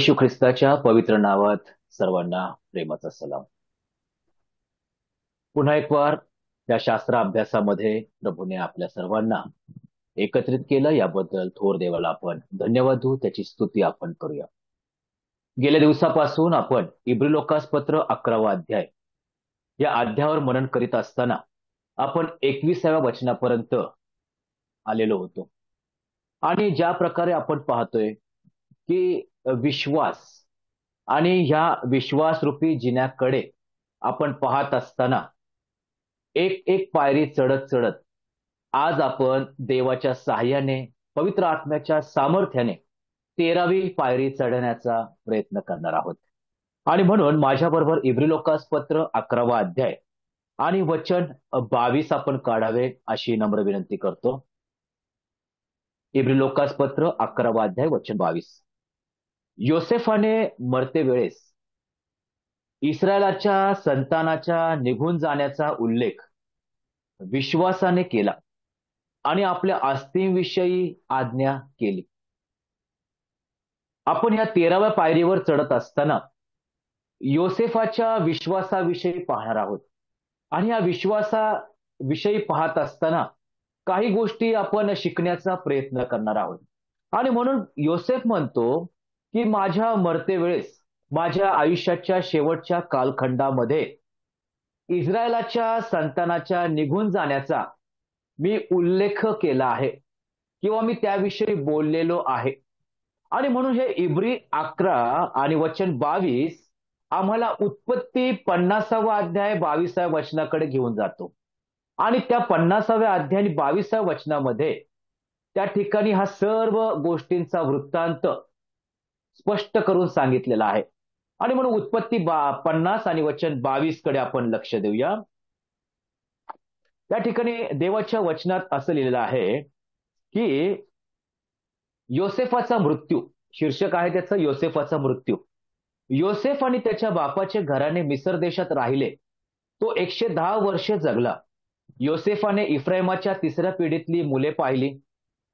येशू ख्रिस्ताच्या पवित्र नावात सर्वांना प्रेमाचा सलाम. पुन्हा एक वार या शास्त्र अभ्यासामध्ये प्रभूने आपल्या सर्वांना एकत्रित केलं, याबद्दल थोर देवाला आपण धन्यवाद देऊ, त्याची स्तुती आपण करूया. गेल्या दिवसापासून आपण इब्री लोकासपत्र 11वा अध्याय या अध्यायावर मनन करीत असताना आपण 21व्या वचनापर्यंत आलेलो होतो. आणि ज्या प्रकारे आपण पाहतोय की विश्वास आणि ह्या विश्वासरूपी जिन्याकडे आपण पाहत असताना एक एक पायरी चढत चढत आज आपण देवाच्या सहाय्याने, पवित्र आत्म्याच्या सामर्थ्याने 13वी पायरी चढण्याचा प्रयत्न करणार आहोत. आणि म्हणून माझ्याबरोबर इब्री लोकासपत्र 11वा अध्याय आणि वचन 22 आपण काढावे अशी नम्र विनंती करतो. इब्री लोकासपत्र 11वा अध्याय वचन 22. योसेफाने मरते वेळेस इस्रायलाच्या संतानाच्या निघून जाण्याचा उल्लेख विश्वासाने केला आणि आपल्या आस्तीविषयी आज्ञा केली. आपण या 13व्या पायरीवर चढत असताना योसेफाच्या विश्वासाविषयी पाहणार आहोत. आणि या विश्वासाविषयी पाहत असताना काही गोष्टी आपण शिकण्याचा प्रयत्न करणार आहोत. आणि म्हणून योसेफ म्हणतो की माझ्या मरते वेळेस, माझ्या आयुष्याच्या शेवटच्या कालखंडामध्ये इस्रायलाच्या संतानाच्या निघून जाण्याचा मी उल्लेख केला आहे किंवा मी त्याविषयी बोललेलो आहे. आणि म्हणून हे इब्री 11 आणि वचन 22 आम्हाला उत्पत्ती 50वा अध्याय 22व्या वचनाकडे घेऊन जातो. आणि त्या 50व्या अध्याय आणि 22व्या वचनामध्ये त्या ठिकाणी हा सर्व गोष्टींचा वृत्तांत स्पष्ट करून सांगितलेला आहे. आणि म्हणून उत्पत्ती 50 आणि वचन 22 कडे आपण लक्ष देऊया. त्या ठिकाणी देवाच्या वचनात असं लिहिलेलं आहे की योसेफाचा मृत्यू, शीर्षक आहे त्याचं योसेफाचा मृत्यू. योसेफ आणि त्याच्या बापाचे घराणे मिसर देशात राहिले. तो 110 वर्ष जगला. योसेफाने इफ्राईमाच्या 3ऱ्या पिढीतली मुले पाहिली.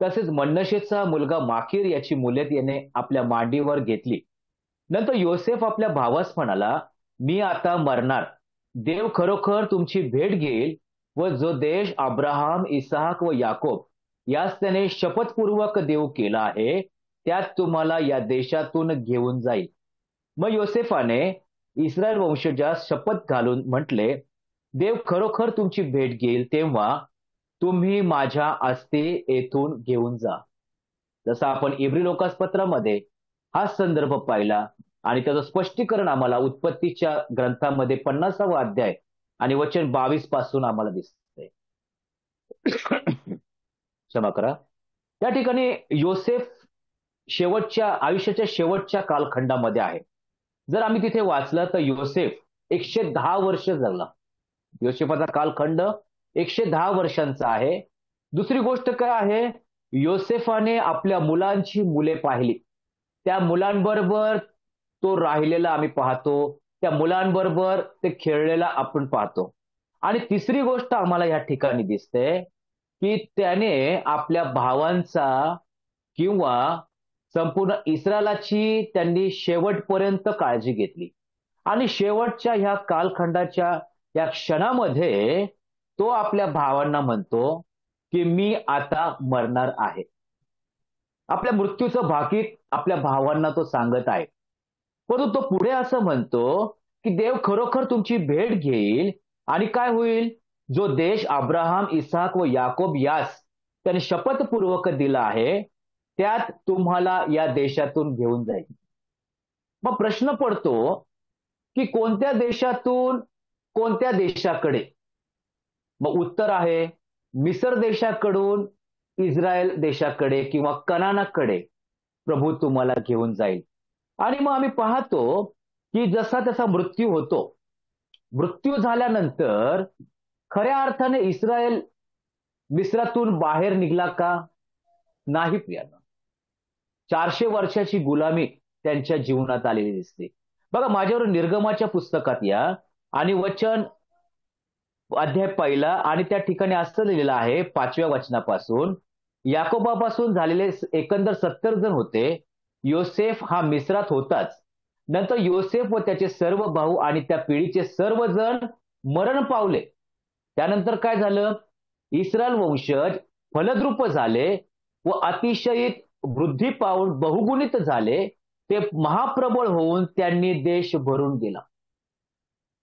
तसेच मनशेचा मुलगा माकीर याची मुले त्याने आपल्या मांडीवर घेतली. नंतर योसेफ आपल्या भावास म्हणाला, मी आता मरणार. देव खरोखर तुमची भेट घेईल व जो देश अब्राहम, इसाहक व याकोब यास त्याने शपथपूर्वक देव केला आहे त्यात तुम्हाला या देशातून घेऊन जाईल. मग योसेफाने इस्रायल वंशजास शपथ घालून म्हटले, देव खरोखर तुमची भेट घेईल तेव्हा तुम्ही माझ्या अस्थी येथून घेऊन जा. जसं आपण इब्री लोकासपत्रामध्ये हा संदर्भ पाहिला आणि त्याचं स्पष्टीकरण आम्हाला उत्पत्तीच्या ग्रंथामध्ये 50वा अध्याय आणि वचन 22 पासून आम्हाला दिसतंय. क्षमा करा. त्या ठिकाणी योसेफ आयुष्याच्या शेवटच्या कालखंडामध्ये आहे. जर आम्ही तिथे वाचलं तर योसेफ 110 वर्ष जगला. योसेफाचा कालखंड 110 वर्षांचा आहे. दुसरी गोष्ट काय आहे, योसेफाने आपल्या मुलांची मुले पाहिली. त्या मुलांबरोबर तो राहिलेला आम्ही पाहतो, त्या मुलांबरोबर ते खेळलेला आपण पाहतो. आणि तिसरी गोष्ट आम्हाला या ठिकाणी दिसते की त्याने आपल्या भावांचा किंवा संपूर्ण इस्रायलाची त्यांनी शेवटपर्यंत काळजी घेतली. आणि शेवटच्या ह्या कालखंडाच्या या क्षणामध्ये तो आपल्या भावांना म्हणतो की मी आता मरणार आहे. आपल्या मृत्यूचं भाकीत आपल्या भावांना तो सांगत आहे. परंतु तो पुढे असं म्हणतो की देव खरोखर तुमची भेट घेईल आणि काय होईल, जो देश अब्राहम, इसाक व याकोब यास त्याने शपथपूर्वक दिला आहे त्यात तुम्हाला या देशातून घेऊन जाईल. मग प्रश्न पडतो की कोणत्या देशातून कोणत्या देशाकडे? मग उत्तर आहे मिसर देशाकडून इस्रायल देशाकडे किंवा कनानाकडे प्रभू तुम्हाला घेऊन जाईल. आणि मग आम्ही पाहतो की जसा त्याचा मृत्यू होतो, मृत्यू झाल्यानंतर खऱ्या अर्थाने इस्रायल मिस्रातून बाहेर निघला का? नाही प्रियांनो. 400 वर्षाची गुलामी त्यांच्या जीवनात आलेली दिसते. बघा, माझ्यावर निर्गमाच्या पुस्तकात या आणि वचन अध्याय 1 आणि त्या ठिकाणी असं लिहिलेलं आहे 5व्या वचनापासून, याकोबापासून झालेले एकंदर 70 जण होते योसेफ हा मिस्रात होताच. नंतर योसेफ व त्याचे सर्व भाऊ आणि त्या पिढीचे सर्वजण मरण पावले. त्यानंतर काय झालं? इस्रायल वंशज फलद्रूप झाले व अतिशयित वृद्धी पावून बहुगुणित झाले. ते महाप्रबळ होऊन त्यांनी देश भरून गेला.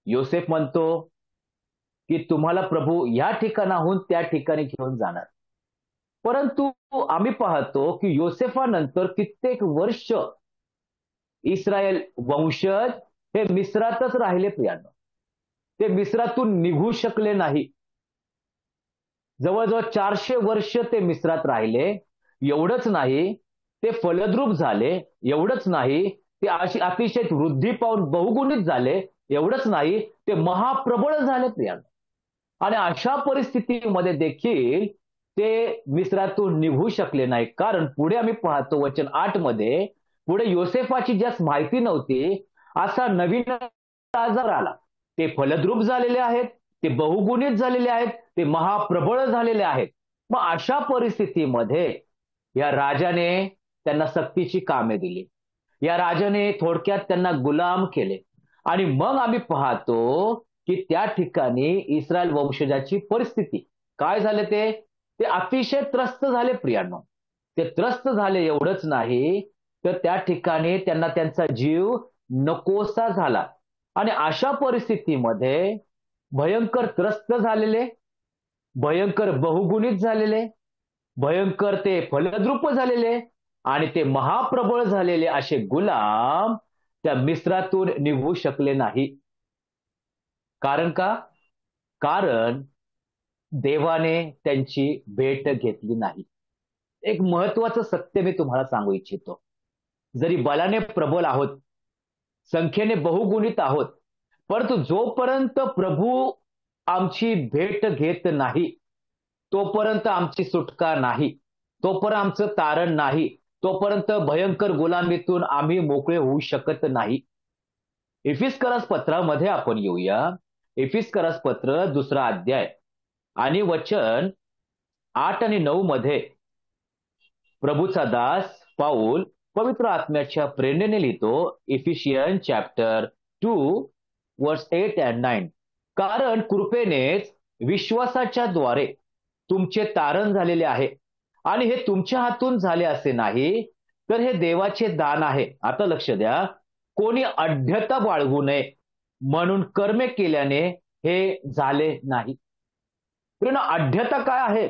योसेफ म्हणतो की तुम्हाला प्रभू या ठिकाणाहून त्या ठिकाणी घेऊन जाणार. परंतु आम्ही पाहतो की योसेफानंतर कित्येक वर्ष इस्रायल वंशज हे मिस्रातच राहिले प्रियांनो. ते मिस्रातून निघू शकले नाही. जवळजवळ 400 वर्ष ते मिस्रात राहिले. एवढंच नाही, ते फलद्रूप झाले. एवढंच नाही, ते अतिशय वृद्धी पावून बहुगुणित झाले. एवढंच नाही, ते महाप्रबळ झाले प्रियांनो. आणि अशा परिस्थितीमध्ये देखील ते मिस्रातून निघू शकले नाही. कारण पुढे आम्ही पाहतो वचन 8 मध्ये, पुढे योसेफाची ज्यास माहिती नव्हती असा नवीन आजार आला. ते फलद्रूप झालेले आहेत, ते बहुगुणित झालेले आहेत, ते महाप्रबळ झालेले आहेत. मग अशा परिस्थितीमध्ये या राजाने त्यांना सक्तीची कामे दिली. या राजाने थोडक्यात त्यांना गुलाम केले. आणि मग आम्ही पाहतो की त्या ठिकाणी इस्रायल वंशजाची परिस्थिती काय झाले? ते अतिशय त्रस्त झाले प्रियांनो. ते त्रस्त झाले. एवढंच नाही, तर त्या ठिकाणी त्यांना त्यांचा जीव नकोसा झाला. आणि अशा परिस्थितीमध्ये भयंकर त्रस्त झालेले, भयंकर बहुगुणित झालेले, भयंकर ते फलद्रूप झालेले आणि ते महाप्रबळ झालेले असे गुलाम त्या मिस्रातून निघू शकले नाही. कारण का? कारण देवाने त्यांची भेट घेतली नाही. एक महत्वाचं सत्य मी तुम्हाला सांगू इच्छितो. जरी बलाने प्रबल आहोत, संख्येने बहुगुणित आहोत, परंतु जोपर्यंत प्रभू आमची भेट घेत नाही, तोपर्यंत आमची सुटका नाही, तोपर्यंत आमचं तारण नाही, तोपर्यंत भयंकर गुलामीतून आम्ही मोकळे होऊ शकत नाही. इफिस्करास पत्रामध्ये आपण येऊया. इफिस्करास पत्र 2 अध्याय आणि वचन 8 आणि 9 मध्ये प्रभूचा दास पाऊल पवित्र आत्म्याच्या प्रेरणेने लिहितो. इफिशियन चॅप्टर 2 वर्स 8 and 9. कारण कृपेनेच विश्वासाच्या द्वारे तुमचे तारण झालेले आहे आणि हे तुमच्या हातून झाले असे नाही, तर हे देवाचे दान आहे. आता लक्ष द्या. कोणी अढ्यता बाळगू नये म्हणून कर्मे केल्याने हे झाले नाही. अढ्यता काय आहे?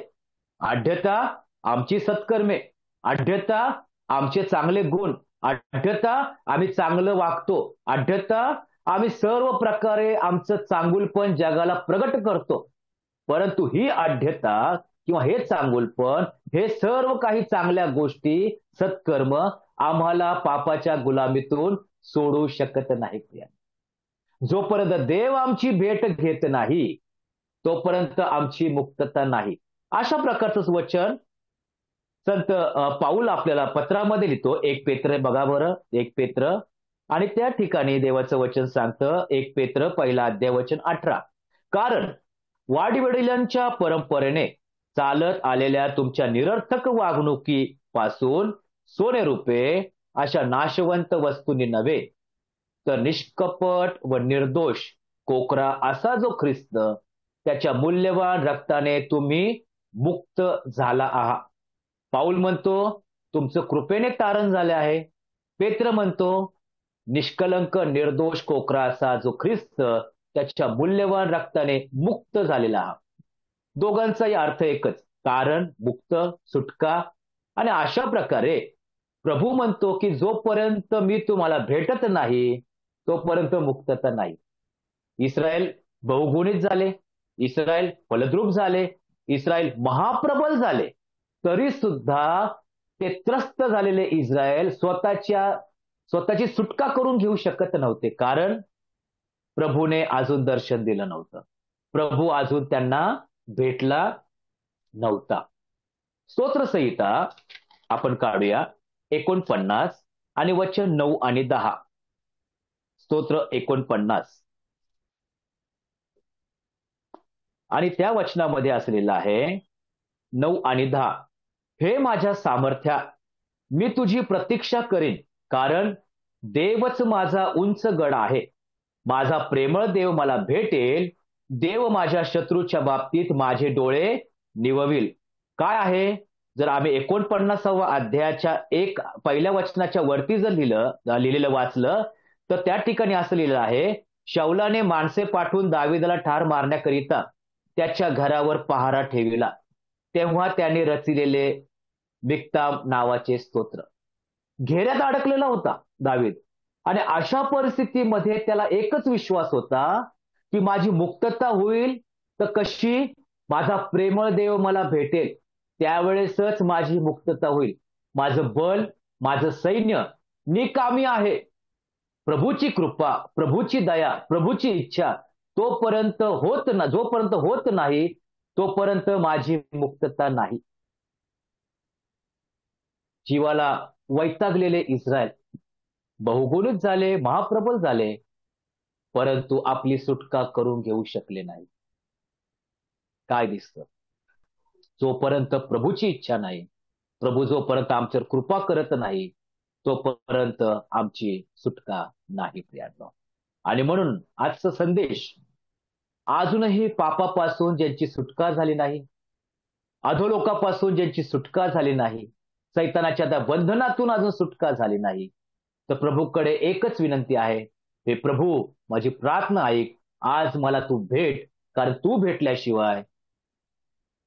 अढ्यता आमची सत्कर्मे, अढ्यता आमचे चांगले गुण, अढ्यता आम्ही चांगलं वागतो, अढ्यता आम्ही सर्व प्रकारे आमचं चांगुलपण जगाला प्रगट करतो. परंतु ही अढ्यता किंवा हे चांगुलपण, हे सर्व काही चांगल्या गोष्टी, सत्कर्म आम्हाला पापाच्या गुलामीतून सोडू शकत नाही. जोपर्यंत देव आमची भेट घेत नाही, तोपर्यंत आमची मुक्तता नाही. अशा प्रकारचं वचन संत पाऊल आपल्याला पत्रामध्ये लिहितो. 1 पेत्र बघा बरं, 1 पेत्र, आणि त्या ठिकाणी देवाचं वचन सांगतं. 1 पेत्र 1 अध्याय वचन 18. कारण वाडवडिलांच्या परंपरेने चालत आलेल्या तुमच्या निरर्थक वागणुकीपासून सोने रुपे अशा नाशवंत वस्तूंनी नव्हे, तर निष्कपट व निर्दोष कोकरा असा जो ख्रिस्त, त्याच्या मूल्यवान रक्ताने तुम्ही मुक्त झाला आहात. पाऊल म्हणतो तुमचं कृपेने तारण झाले आहे. पेत्र म्हणतो निष्कलंक निर्दोष कोकरा असा जो ख्रिस्त, त्याच्या मूल्यवान रक्ताने मुक्त झालेला आहात. दोघांचाही अर्थ एकच, तारण, मुक्त, सुटका. आणि अशा प्रकारे प्रभू म्हणतो की जोपर्यंत मी तुम्हाला भेटत नाही, तोपर्यंत मुक्तता नाही. इस्रायल बहुगुणित झाले, इस्रायल फलद्रूप झाले, इस्रायल महाप्रबल झाले, तरी सुद्धा ते त्रस्त झालेले इस्रायल स्वतःची सुटका करून घेऊ शकत नव्हते. कारण प्रभूने अजून दर्शन दिलं नव्हतं, प्रभू अजून त्यांना भेटला नव्हता. स्तोत्रसंहिता आपण काढूया 49 आणि वचन 9 आणि 10. स्तोत्र 49 आणि त्या वचनामध्ये असलेलं आहे 9 आणि 10. हे माझ्या सामर्थ्या, मी तुझी प्रतीक्षा करेन, कारण देवच माझा उंच गड आहे. माझा प्रेमळ देव मला भेटेल. देव माझ्या शत्रूच्या बाबतीत माझे डोळे निवविल. काय आहे? जर आम्ही 49व्या अध्यायाच्या पहिल्या वचनाच्या वरती जर लिहिलेलं वाचलं, तर त्या ठिकाणी असं लिहिलं आहे, शाऊलाने माणसे पाठवून दाविदाला ठार मारण्याकरिता त्याच्या घरावर पहारा ठेविला. तेव्हा त्याने रचिलेले मिक्ताम नावाचे स्तोत्र. घेऱ्यात अडकलेला होता दावीद, आणि अशा परिस्थितीमध्ये त्याला एकच विश्वास होता की माझी मुक्तता होईल तर कशी? माझा प्रेमळ देव मला भेटेल, त्यावेळेसच माझी मुक्तता होईल. माझं बल, माझं सैन्य निकामी आहे. प्रभूची कृपा, प्रभूची दया, प्रभूची इच्छा जोपर्यंत होत नाही, तोपर्यंत माझी मुक्तता नाही. जीवाला वैतागलेले इस्रायल बहुगुणित झाले, महाप्रबल झाले, परंतु आपली सुटका करून घेऊ शकले नाही. काय दिसतं? जोपर्यंत प्रभूची इच्छा नाही, प्रभू जोपर्यंत आमच्यावर कृपा करत नाही, तोपर्यंत आमची सुटका नाही प्रियांनो. आणि म्हणून आजचा संदेश, अजूनही पापापासून ज्यांची सुटका झाली नाही, अधोलोकापासून ज्यांची सुटका झाली नाही, सैतानाच्या त्या बंधनातून अजून सुटका झाली नाही, तर प्रभूकडे एकच विनंती आहे, हे प्रभू, माझी प्रार्थना ऐक, आज मला तू भेट, कारण तू भेटल्याशिवाय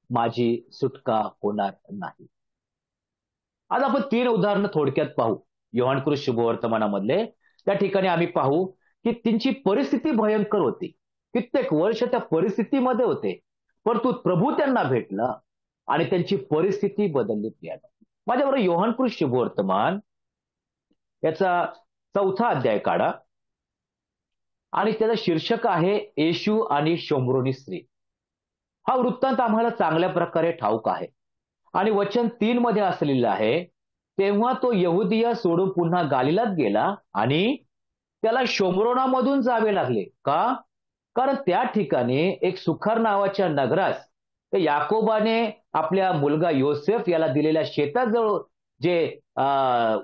माझी सुटका होणार नाही. आज आपण 3 उदाहरणं थोडक्यात पाहू योहानकृत शुभवर्तमानामधले. त्या ठिकाणी आम्ही पाहू की त्यांची परिस्थिती भयंकर होती. कित्येक वर्ष त्या परिस्थितीमध्ये होते, परंतु प्रभू त्यांना भेटला आणि त्यांची परिस्थिती बदलली. माझ्याबरोबर योहानकृत शुभवर्तमान याचा 4था अध्याय काढा, आणि त्याचं शीर्षक आहे येशू आणि शोमरोनी स्त्री. हा वृत्तांत आम्हाला चांगल्या प्रकारे ठाऊक आहे, आणि वचन 3 मध्ये असलेलं आहे, तेव्हा तो यहुदिया सोडून पुन्हा गालिलात गेला आणि त्याला शोमरोनामधून जावे लागले. का? कारण त्या ठिकाणी एक सुखार नावाच्या नगरास याकोबाने आपल्या मुलगा योसेफ याला दिलेल्या शेताजवळ जे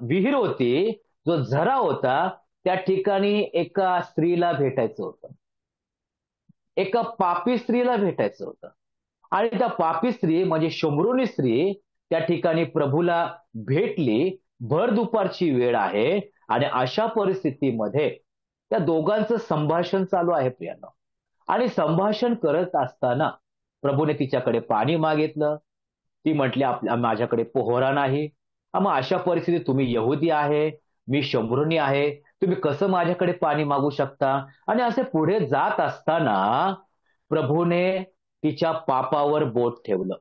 विहीर होती, जो झरा होता, त्या ठिकाणी एका स्त्रीला भेटायचं होतं. एका पापी स्त्रीला भेटायचं होतं. आणि त्या पापी स्त्री म्हणजे शोमरोनी स्त्री त्या ठिकाणी प्रभूला भेटली. भर दुपारची वेळ आहे, आणि अशा परिस्थितीमध्ये त्या दोघांचं संभाषण चालू आहे प्रियांनो. आणि संभाषण करत असताना प्रभूने तिच्याकडे पाणी मागितलं. ती म्हटली, माझ्याकडे पोहरा नाही. मग अशा परिस्थितीत तुम्ही यहुदी आहे, मी शोमरोनी आहे, तुम्ही कसं माझ्याकडे पाणी मागू शकता? आणि असे पुढे जात असताना प्रभूने तिच्या पापावर बोट ठेवलं,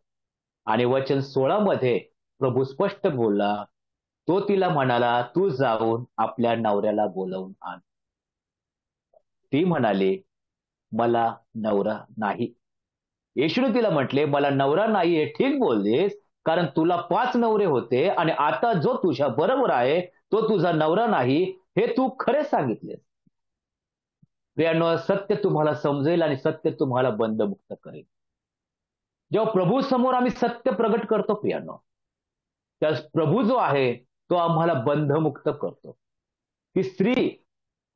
आणि वचन 16 मध्ये प्रभू स्पष्ट बोलला. तो तिला म्हणाला, तू जाऊन आपल्या नवऱ्याला बोलवून आण. ती म्हणाली, मला नवरा नाही. येशूने तिला म्हटले, मला नवरा नाही हे ठीक बोललीस, कारण तुला 5 नवरे होते, आणि आता जो तुझ्या बरोबर आहे तो तुझा नवरा नाही, हे तू खरे सांगितलेस. प्रियांनो, सत्य तुम्हाला समजेल आणि सत्य तुम्हाला बंधमुक्त करेल. जेव्हा प्रभू समोर आम्ही सत्य प्रगट करतो प्रियांनो, त्या प्रभू जो आहे तो आम्हाला बंधमुक्त करतो. ती स्त्री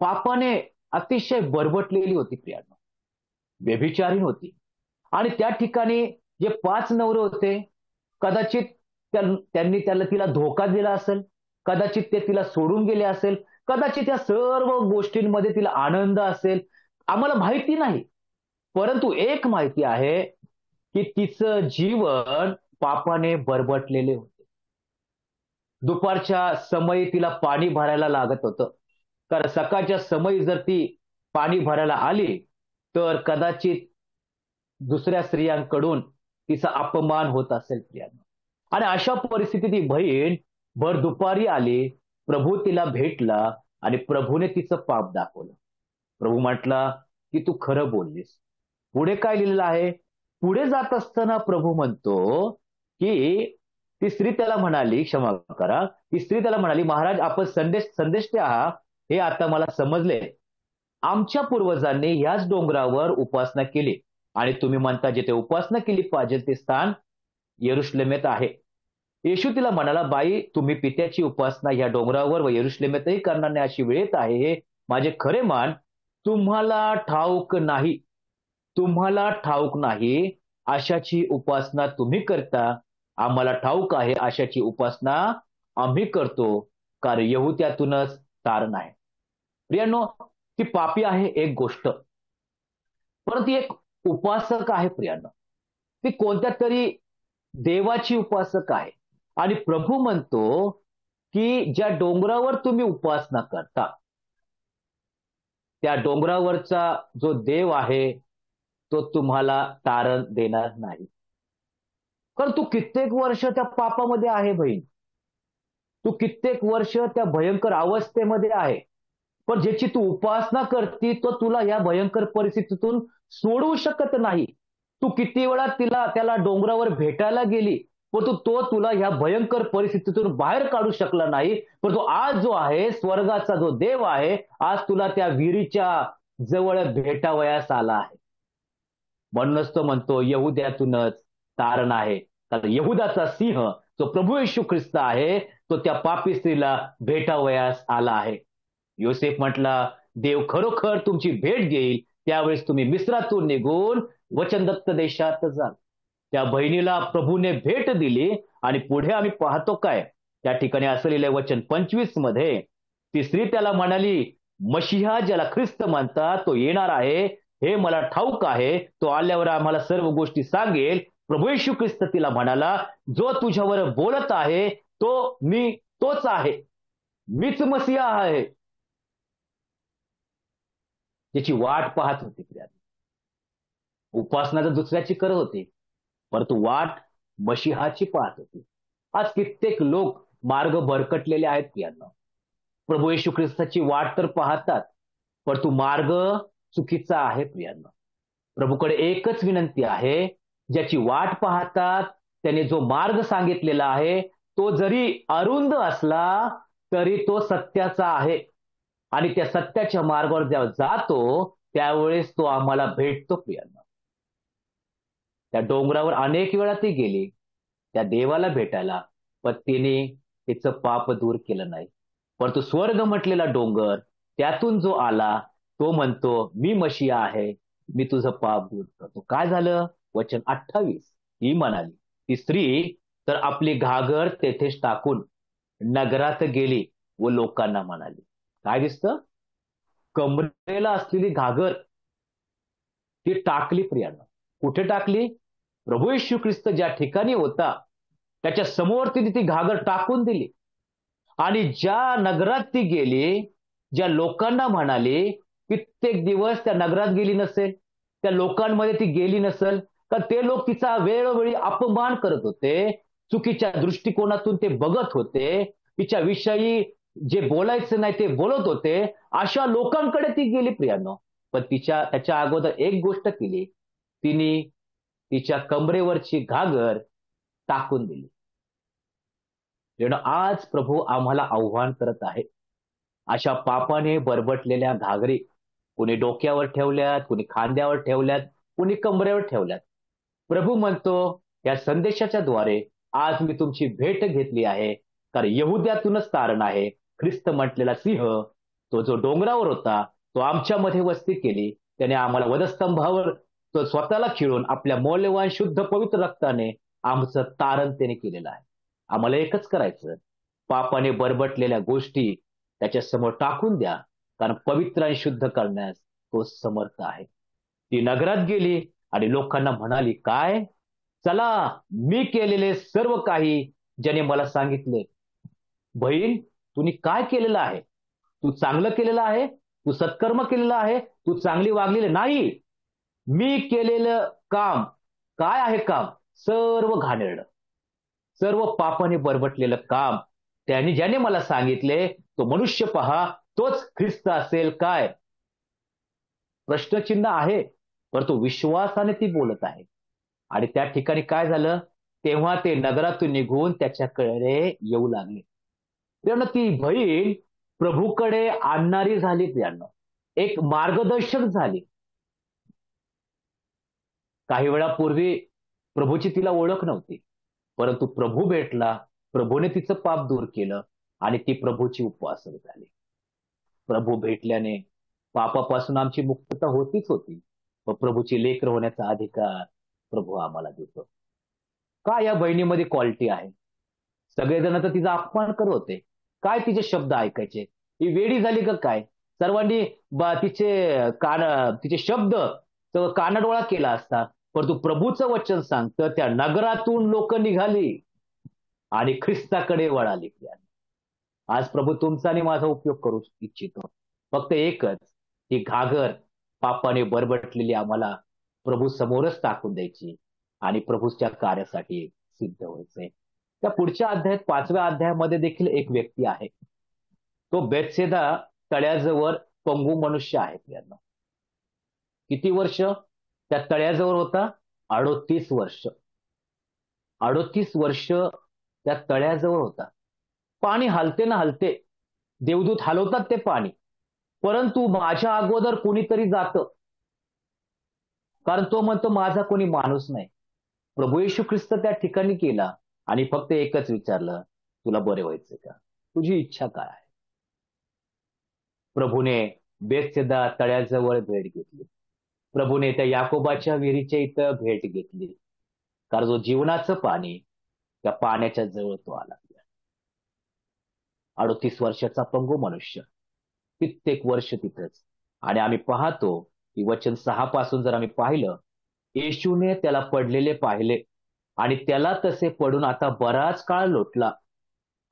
पापाने अतिशय बरबटलेली होती प्रियांनो, व्यभिचारी होती. आणि त्या ठिकाणी जे 5 नवरे होते, कदाचित त्यांनी तिला धोका दिला असेल, कदाचित ते तिला सोडून गेले असेल, कदाचित या सर्व गोष्टींमध्ये तिला आनंद असेल, आम्हाला माहिती नाही. परंतु एक माहिती आहे की तिचं जीवन पापाने बरबटलेले होते. दुपारच्या समयी तिला पाणी भरायला लागत होतं, कारण सकाळच्या समयी जर ती पाणी भरायला आली तर कदाचित दुसऱ्या स्त्रियांकडून तिचा अपमान होत असेल प्रियांनो. आणि अशा परिस्थितीत ती बहीण भर दुपारी आली, प्रभू तिला भेटला आणि प्रभूने तिचं पाप दाखवलं. प्रभू म्हटला की तू खरं बोललीस. पुढे काय लिहिलेलं आहे? पुढे जात असताना प्रभू म्हणतो की ती स्त्री त्याला म्हणाली, क्षमा करा, ती स्त्री त्याला म्हणाली, महाराज, आपण संदेष्टे आहात हे आता मला समजले. आमच्या पूर्वजांनी याच डोंगरावर उपासना केली, आणि तुम्ही म्हणता जिथे उपासना केली पाहिजे ते स्थान यरुशलेमेत आहे. येशू तिला म्हणाला, बाई, तुम्ही पित्याची उपासना या डोंगरावर व यरुशलेमेतही करणार नाही अशी वेळ येत आहे, हे माझे खरे मान. तुम्हाला ठाऊक नाही, तुम्हाला ठाऊक नाही अशाची उपासना तुम्ही करता. आम्हाला ठाऊक आहे अशाची उपासना आम्ही करतो, कारण यहुद्यातूनच तारण आहे. प्रियानो, ती पापी आहे एक गोष्ट, परंतु ती एक उपासक आहे प्रियानो. ती कोणत्या तरी देवाची उपासक आहे. आणि प्रभू म्हणतो की ज्या डोंगरावर तुम्ही उपासना करता, त्या डोंगरावरचा जो देव आहे तो तुम्हाला तारण देणार नाही. कारण तू कित्येक वर्ष त्या पापामध्ये आहे बहीण, तू कित्येक वर्ष त्या भयंकर अवस्थेमध्ये आहे. पण ज्याची तू उपासना करती तो तुला या भयंकर परिस्थितीतून सोडवू शकत नाही. तू किती वेळा त्याला डोंगरावर भेटायला गेली, पण तो तुला या भयंकर परिस्थितीतून बाहेर काढू शकला नाही. पण तो आज जो आहे, स्वर्गाचा जो देव आहे, आज तुला त्या विहिरीच्या जवळ भेटावयास आला आहे. म्हणूनच तो म्हणतो यहुद्यातूनच तारण आहे. कारण यहुदाचा सिंह जो प्रभू येशू ख्रिस्त आहे, तो त्या पापी स्त्रीला भेटावयास आला आहे. योसेफ म्हटला, देव खरोखर तुमची भेट घेईल, त्यावेळेस तुम्ही मिस्रातून निघून वचनदत्त देशात जाल. त्या बहिणीला प्रभूने भेट दिली. आणि पुढे आम्ही पाहतो काय, त्या ठिकाणी असलेले वचन 25 मध्ये ती स्त्री त्याला म्हणाली, मशिहा ज्याला ख्रिस्त म्हणतात तो येणार आहे, हे मला ठाऊक आहे. तो आल्यावर आम्हाला सर्व गोष्टी सांगेल. प्रभू येशू ख्रिस्त तिला म्हणाला, जो तुझ्यावर बोलत आहे तोच आहे, मीच मसीहा आहे. त्याची वाट पाहत होती प्रिया. उपासना तर दुसऱ्याची करत होती, परंतु वाट मशिहाची पाहत होती. आज कित्येक लोक मार्ग भरकटलेले आहेत प्रियांनो. प्रभू येशू ख्रिस्ताची वाट तर पाहतात, परंतु मार्ग चुकीचा आहे प्रियांनो. प्रभूकडे एकच विनंती आहे, ज्याची वाट पाहतात त्याने जो मार्ग सांगितलेला आहे तो जरी अरुंद असला तरी तो सत्याचा आहे. आणि त्या सत्याच्या मार्गावर जेव्हा जातो त्यावेळेस तो आम्हाला भेटतो प्रियांनो. त्या डोंगरावर अनेक वेळा ती गेली त्या देवाला भेटायला, पण तिने तिचं पाप दूर केलं नाही. परंतु स्वर्ग म्हटलेला डोंगर त्यातून जो आला तो म्हणतो, मी मशिहा आहे, मी तुझं पाप दूर करतो. काय झालं? वचन 28, ही म्हणाली, ती स्त्री तर आपली घागर तेथेच टाकून नगरात गेली व लोकांना म्हणाली. काय दिसतं? कमरेला असलेली घागर ती टाकली प्रियांनो. कुठे टाकली? प्रभू येशू ख्रिस्त ज्या ठिकाणी होता त्याच्या समोर तिने ती घागर टाकून दिली. आणि ज्या नगरात ती गेली, ज्या लोकांना म्हणाली, कित्येक दिवस त्या नगरात गेली नसेल, त्या लोकांमध्ये ती गेली नसेल, तर ते लोक तिचा वेळोवेळी अपमान करत होते, चुकीच्या दृष्टिकोनातून ते बघत होते, तिच्या विषयी जे बोलायचं नाही ते बोलत होते. अशा लोकांकडे ती गेली प्रियांनो. पण त्याच्या अगोदर एक गोष्ट केली, तिने तिच्या कमरेवरची घागर टाकून दिली. आज प्रभू आम्हाला आव्हान करत आहे. अशा पापाने बरबटलेल्या घागरी कुणी डोक्यावर ठेवल्यात, कुणी खांद्यावर ठेवल्यात, कुणी कमरेवर ठेवल्यात. प्रभू म्हणतो या संदेशाच्या द्वारे आज मी तुमची भेट घेतली आहे, कारण यहुद्यातूनच तारण आहे. ख्रिस्त म्हटलेला सिंह तो जो डोंगरावर होता तो आमच्यामध्ये वस्ती केली. त्याने आम्हाला वधस्तंभावर तो स्वतःला खिळून आपल्या मौल्यवान शुद्ध पवित्र रक्ताने आमचं तारण त्याने केलेलं आहे. आम्हाला एकच करायचं, पापाने बरबटलेल्या गोष्टी त्याच्या समोर टाकून द्या, कारण पवित्र आणि शुद्ध करण्यास तो समर्थ आहे. ती नगरात गेली आणि लोकांना म्हणाली, काय? चला, मी केलेले सर्व काही ज्याने मला सांगितले. बहीण, तुम्ही काय केलेलं आहे? तू चांगलं केलेलं आहे, तू सत्कर्म केलेलं आहे, तू चांगली वागलेली नाही. मी केलेलं काम काय आहे? काम सर्व घाणेरडं, सर्व पापाने बरबटलेलं काम. ज्याने मला सांगितले तो मनुष्य पहा, तोच ख्रिस्त असेल काय? प्रश्नचिन्ह आहे, परंतु विश्वासाने ती बोलत आहे. आणि त्या ठिकाणी काय झालं? तेव्हा ते नगरातून निघून त्याच्याकडे येऊ लागले. त्यानं ती बहीण प्रभूकडे आणणारी झाली, त्यानं एक मार्गदर्शक झाली. काही वेळापूर्वी प्रभूची तिला ओळख नव्हती, परंतु प्रभू भेटला प्रभूने तिचं पाप दूर केलं आणि ती प्रभूची उपासक झाली. प्रभू भेटल्याने पापापासून आमची मुक्तता होतीच होती, व प्रभूची लेकरं होण्याचा अधिकार प्रभू आम्हाला देतो. का या बहिणीमध्ये क्वालिटी आहे? सगळेजण तर तिचा अपमान करत होते. काय तिचे शब्द ऐकायचे? ही वेडी झाली का काय? सर्वांनी तिचे शब्द कानाडोळा केला असता. परंतु प्रभूचं वचन सांगतं, त्या नगरातून लोक निघाली आणि ख्रिस्ताकडे वळाली. आज प्रभू तुमचा आणि माझा उपयोग करू इच्छितो. फक्त एकच, ही घागर पापाने बरबटलेली आम्हाला प्रभू समोरच टाकून द्यायची आणि प्रभूच्या कार्यासाठी सिद्ध व्हायचंय. त्या पुढच्या अध्यायात 5व्या अध्यायामध्ये देखील एक व्यक्ती आहे. तो बेथसेदा तळ्याजवळ पंगू मनुष्य आहे. त्यांना किती वर्ष त्या तळ्याजवळ होता? 38 वर्ष. 38 वर्ष त्या तळ्याजवळ होता. पाणी हलते ना हलते, देवदूत हलवतात ते पाणी, परंतु माझ्या अगोदर कोणीतरी जातं, कारण तो म्हणतो माझा कोणी माणूस नाही. प्रभू येशू ख्रिस्त त्या ठिकाणी गेला आणि फक्त एकच विचारलं, तुला बरे व्हायचे का? तुझी इच्छा काय आहे? प्रभूने बेथसेदा तळ्याजवळ भेट घेतली. प्रभूने त्या याकोबाच्या विहिरीच्या इथं भेट घेतली, कारण जो जीवनाचं पाणी, त्या पाण्याच्या जवळ तो आला. 38 वर्षाचा पंगू मनुष्य, कित्येक वर्ष तिथंच. आणि आम्ही पाहतो की वचन 6 पासून जर आम्ही पाहिलं, येशूने त्याला पडलेले पाहिले आणि त्याला तसे पडून आता बराच काळ लोटला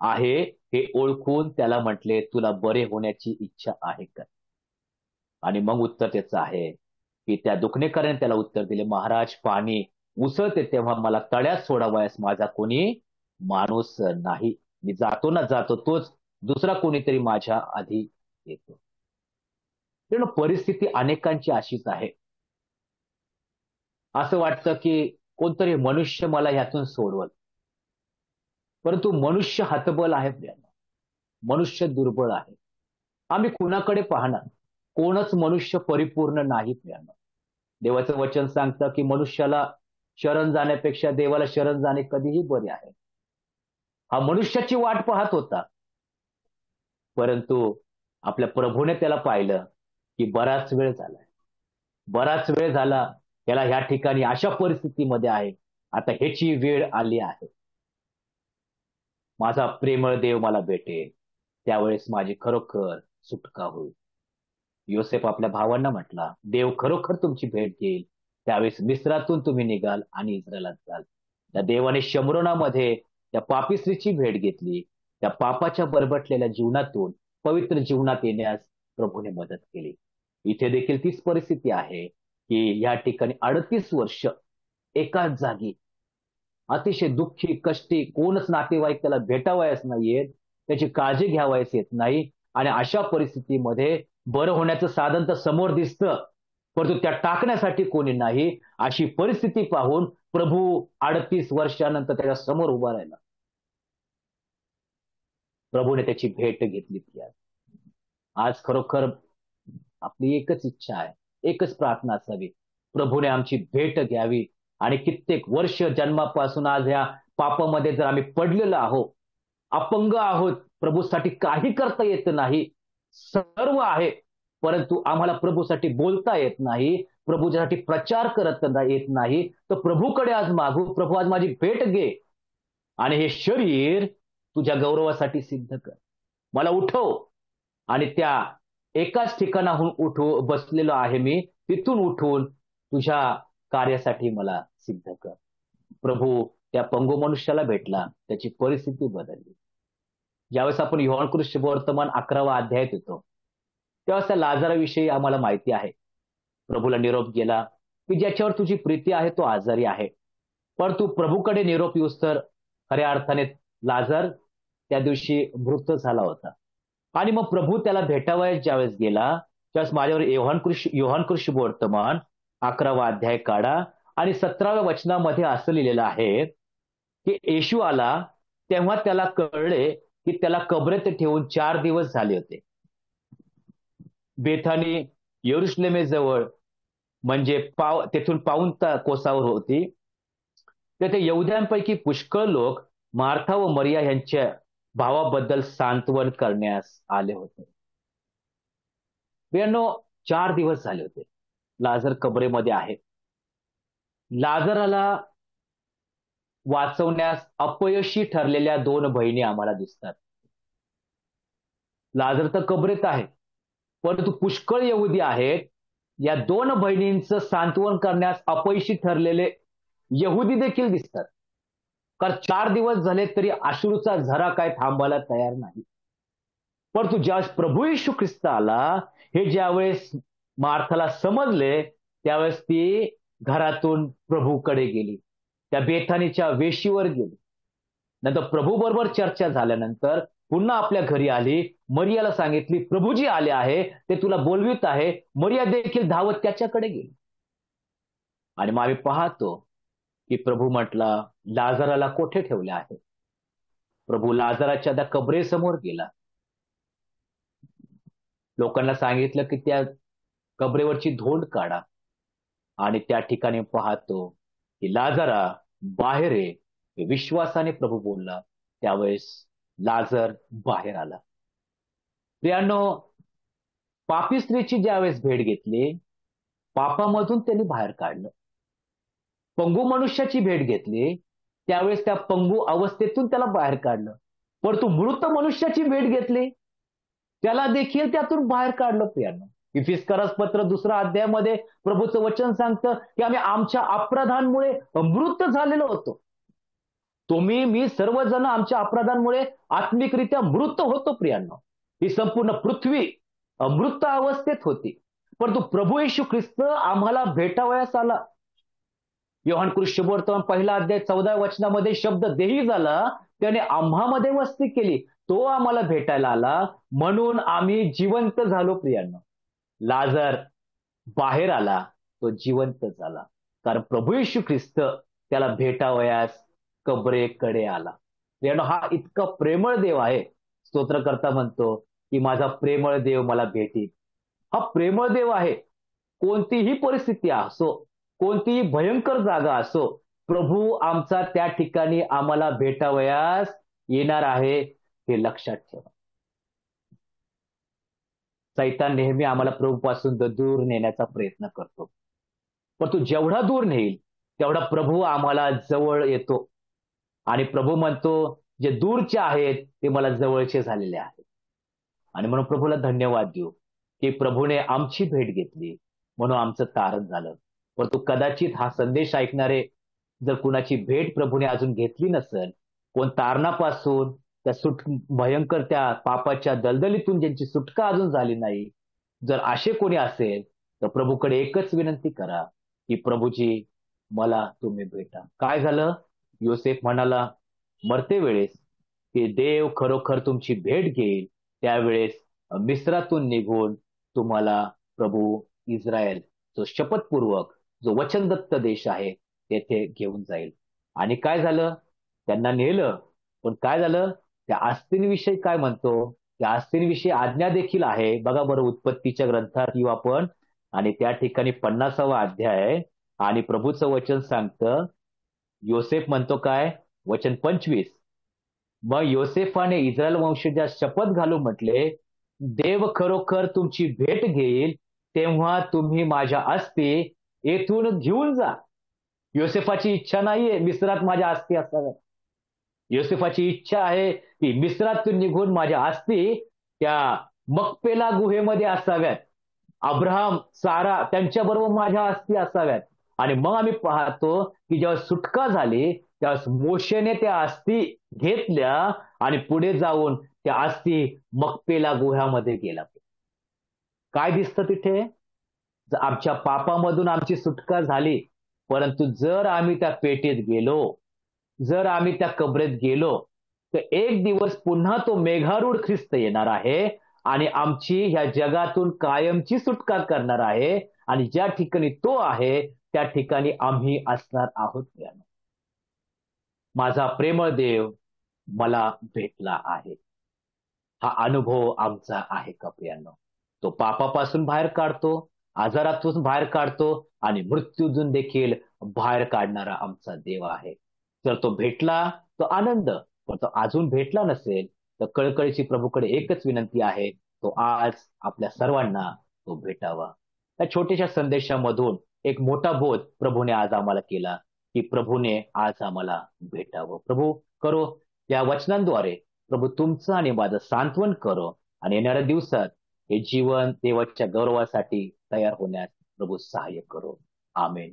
आहे हे ओळखून त्याला म्हटले, तुला बरे होण्याची इच्छा आहे का? आणि मग उत्तर त्याचं आहे की त्या दुखणेकराने त्याला उत्तर दिले, महाराज, पाणी उसळते तेव्हा मला तळ्यात सोडावयास माझा कोणी माणूस नाही. मी जातो ना जातो, तोच दुसरा कोणीतरी माझ्या आधी येतो. तेव्हा परिस्थिती अनेकांची अशीच आहे. असं वाटतं की कोणतरी मनुष्य मला ह्यातून सोडवल, परंतु मनुष्य हतबल आहे. मनुष्य दुर्बळ आहे. आम्ही कुणाकडे पाहणार? कोणच मनुष्य परिपूर्ण नाही. देवाचं वचन सांगतं की मनुष्याला शरण जाण्यापेक्षा देवाला शरण जाणे कधीही बरे आहे. हा मनुष्याची वाट पाहत होता, परंतु आपल्या प्रभूने त्याला पाहिलं की बराच वेळ झाला, त्याला ह्या ठिकाणी अशा परिस्थितीमध्ये आहे, आता ह्याची वेळ आली आहे. माझा प्रेमळ देव मला भेटेल, त्यावेळेस माझी खरोखर सुटका होईल. योसेफ आपल्या भावांना म्हटला, देव खरोखर तुमची भेट घेईल, त्यावेळेस मिस्रातून तुम्ही निघाल आणि इस्रायलात जाल. त्या देवाने शमरोनामध्ये त्या पापी भेट घेतली. त्या पापाच्या बरबटलेल्या जीवनातून पवित्र जीवनात येण्यास प्रभूने मदत केली. इथे देखील तीच परिस्थिती आहे की या ठिकाणी 38 वर्ष एकाच जागी, अतिशय दुःखी कष्टी, कोणच नातेवाईक त्याला भेटावयास नाही येत, त्याची काळजी घ्यावयास येत नाही. आणि अशा परिस्थितीमध्ये बरं होण्याचं साधन तर समोर दिसतं, परंतु त्या टाकण्यासाठी कोणी नाही. अशी परिस्थिती पाहून प्रभू 38 वर्षानंतर त्याच्या समोर उभा राहिला. प्रभूने त्याची भेट घेतली. आज खरोखर आपली एकच इच्छा आहे, एकच प्रार्थना असावी, प्रभूने आमची भेट घ्यावी. आणि कित्येक वर्ष जन्मापासून आज ह्या पापामध्ये जर आम्ही पडलेलो आहोत, अपंग आहोत, प्रभूसाठी काही करता येत नाही, सर्व आहे, परंतु आम्हाला प्रभूसाठी बोलता येत नाही, प्रभूसाठी प्रचार करता येत नाही, तर प्रभूकडे आज मागू, प्रभू आज माझी भेट घे आणि हे शरीर तुझ्या गौरवासाठी सिद्ध कर. मला उठव आणि त्या एकाच ठिकाणाहून बसलेलो आहे मी, तिथून उठून तुझ्या कार्यासाठी मला सिद्ध कर. प्रभू त्या पंगू मनुष्याला भेटला, त्याची परिस्थिती बदलली. ज्यावेळेस आपण योहान शुभवर्तमान 11वा अध्यायात येतो, तेव्हा त्या लाजाराविषयी आम्हाला माहिती आहे. प्रभूला निरोप गेला की ज्याच्यावर तुझी प्रीती आहे तो आजारी आहे. परंतु प्रभूकडे निरोप येऊस तर खऱ्या अर्थाने लाजार त्या दिवशी मृत झाला होता. आणि मग प्रभू त्याला भेटावयास ज्यावेळेस गेला, त्यावेळेस माझ्यावर योहान शुभवर्तमान 11वा अध्याय काढा आणि 17व्या वचनामध्ये असं लिहिलेलं आहे की येशू आला तेव्हा त्याला कळले की त्याला कबरेत ठेवून 4 दिवस झाले होते. बेथानी यरुशलेमेजवळ, म्हणजे तेथून पाऊण कोसावर होती. तेथे यहुद्यांपैकी पुष्कळ लोक मार्था व मरिया यांच्या भावाबद्दल सांत्वन करण्यास आले होते. प्रियांनो, 4 दिवस झाले होते. लाजर कबरेमध्ये आहे. लाजराला वाचवण्यास अपयशी ठरलेल्या 2 बहिणी आम्हाला दिसतात. लाजर तर कबरेत आहे, परंतु पुष्कळ यहुदी आहेत. या 2 बहिणींचं सांत्वन करण्यास अपयशी ठरलेले यहुदी देखील दिसतात. कारण 4 दिवस झाले तरी अश्रूचा झरा काय थांबायला तयार नाही. परंतु ज्यावेळेस प्रभू येशू ख्रिस्त आला, हे ज्यावेळेस मार्थाला समजले, त्यावेळेस ती घरातून प्रभूकडे गेली. त्या बेथानीच्या वेशीवर गेली. नंतर प्रभू बरोबर चर्चा झाल्यानंतर पुन्हा आपल्या घरी आली. मरियाला सांगितली, प्रभूजी आले आहे, ते तुला बोलवित आहे. मरिया देखील धावत त्याच्याकडे गेली. आणि मग आम्ही पाहतो की प्रभू म्हटला, लाजराला कोठे ठेवले आहे? प्रभू लाजराच्या त्या कबरेसमोर गेला. लोकांना सांगितलं की त्या कबरेवरची धोंड काढा. आणि त्या ठिकाणी पाहतो की लाजरा बाहेर ये. विश्वासाने प्रभू बोलला. त्यावेळेस लाजर बाहेर आला. प्रियांनो, पापी स्त्रीची ज्यावेळेस भेट घेतली, पापामधून त्यांनी बाहेर काढलं. पंगू मनुष्याची भेट घेतली, त्यावेळेस त्या पंगू अवस्थेतून त्याला बाहेर काढलं. परंतु मृत मनुष्याची भेट घेतली, त्याला देखील त्यातून बाहेर काढलं. प्रियांनो, इफिस्करास पत्र 2 अध्यायामध्ये प्रभूचं वचन सांगतं की आम्ही आमच्या अपराधांमुळे मृत झालेलो होतो. तुम्ही, मी, सर्वजण आमच्या अपराधांमुळे आत्मिकरित्या मृत होतो. प्रियांनो, ही संपूर्ण पृथ्वी अमृत अवस्थेत होती. परंतु प्रभू येशू ख्रिस्त आम्हाला भेटावयास आला. योहान कृष्णवर्तमान 1 अध्याय 14 वचनामध्ये शब्द देही झाला, त्याने आम्हामध्ये वस्ती केली. तो आम्हाला भेटायला आला, म्हणून आम्ही जिवंत झालो. प्रियांनो, लाजर बाहेर आला, तो जिवंत झाला. कारण प्रभू येशू ख्रिस्त त्याला भेटावयास कबरेकडे आला. प्रियांनो, हा इतका प्रेमळ देव आहे. स्तोत्रकर्ता म्हणतो की माझा प्रेमळ देव मला भेटील. हा प्रेमळ देव आहे. कोणतीही परिस्थिती असो, कोणतीही भयंकर जागा असो, प्रभू आमचा त्या ठिकाणी आम्हाला भेटावयास येणार आहे, हे लक्षात ठेवा. सैतान नेहमी आम्हाला प्रभूपासून दूर नेण्याचा प्रयत्न करतो. पण तो जेवढा दूर नेईल, तेवढा प्रभू आम्हाला जवळ येतो. आणि प्रभू म्हणतो, जे दूरचे आहेत ते मला जवळचे झालेले आहेत. आणि म्हणून प्रभूला धन्यवाद देऊ की प्रभूने आमची भेट घेतली, म्हणून आमचं तारण झालं. परंतु कदाचित हा संदेश ऐकणारे जर कुणाची भेट प्रभूने अजून घेतली नसेल, कोण तारणापासून त्या भयंकर त्या पापाच्या दलदलीतून ज्यांची सुटका अजून झाली नाही, जर असे कोणी असेल तर प्रभूकडे एकच विनंती करा की प्रभूजी, मला तुम्ही भेटा. काय झालं? योसेफ म्हणाला मरते वेळेस की देव खरोखर तुमची भेट घेईल, त्यावेळेस मिस्रातून निघून तुम्हाला प्रभू इस्रायल, जो शपथपूर्वक, जो वचनदत्त देश आहे, तेथे घेऊन जाईल. आणि काय झालं? त्यांना नेलं. पण काय झालं? त्या आस्तींविषयी काय म्हणतो? त्या आस्तींविषयी आज्ञा देखील आहे. बघा बरं, उत्पत्तीच्या ग्रंथात येऊ आपण. आणि त्या ठिकाणी 50वा अध्याय आणि प्रभूचं वचन सांगतं. योसेफ म्हणतो काय? वचन 25. मग योसेफाने इस्रायल वंशजास शपथ घालून म्हटले, देव खरोखर तुमची भेट घेईल, तेव्हा तुम्ही माझ्या अस्थी येथून घेऊन जा. योसेफाची इच्छा नाहीये मिस्रात माझ्या अस्थी असाव्यात. योसेफाची इच्छा आहे की मिस्रातून निघून माझ्या अस्थी त्या मकपेला गुहेमध्ये असाव्यात. अब्राहम, सारा त्यांच्याबरोबर माझ्या अस्थी असाव्यात. आणि मग आम्ही पाहतो की जेव्हा सुटका झाली, त्यावेळेस मोशेने त्या अस्थी घेतल्या आणि पुढे जाऊन त्या अस्थी मकपेला गुह्यामध्ये गेला. काय दिसतं तिथे? आमच्या पापामधून आमची सुटका झाली, परंतु जर आम्ही त्या पेटीत गेलो, जर आम्ही त्या कबरेत गेलो, तर एक दिवस पुन्हा तो मेघारूढ ख्रिस्त येणार आहे आणि आमची ह्या जगातून कायमची सुटका करणार आहे. आणि ज्या ठिकाणी तो आहे त्या ठिकाणी आम्ही असणार आहोत. माझा प्रेमळ देव मला भेटला आहे. हा अनुभव आमचा आहे का प्रियांनो? तो पापापासून बाहेर काढतो, आजारातून बाहेर काढतो आणि मृत्यूतून देखील बाहेर काढणारा आमचा देव आहे. जर तो भेटला तो आनंद, पण तो अजून भेटला नसेल तर कळकळीची प्रभूकडे एकच विनंती आहे, तो आज आपल्या सर्वांना तो भेटावा. त्या छोट्याशा संदेशामधून एक मोठा बोध प्रभूने आज आम्हाला केला, की प्रभूने आज आम्हाला भेटावं. प्रभू करो या वचनांद्वारे प्रभू तुमचं आणि माझं सांत्वन करो आणि येणाऱ्या दिवसात हे जीवन देवाच्या गौरवासाठी तयार होण्यास प्रभू सहाय्य करो. आमेन.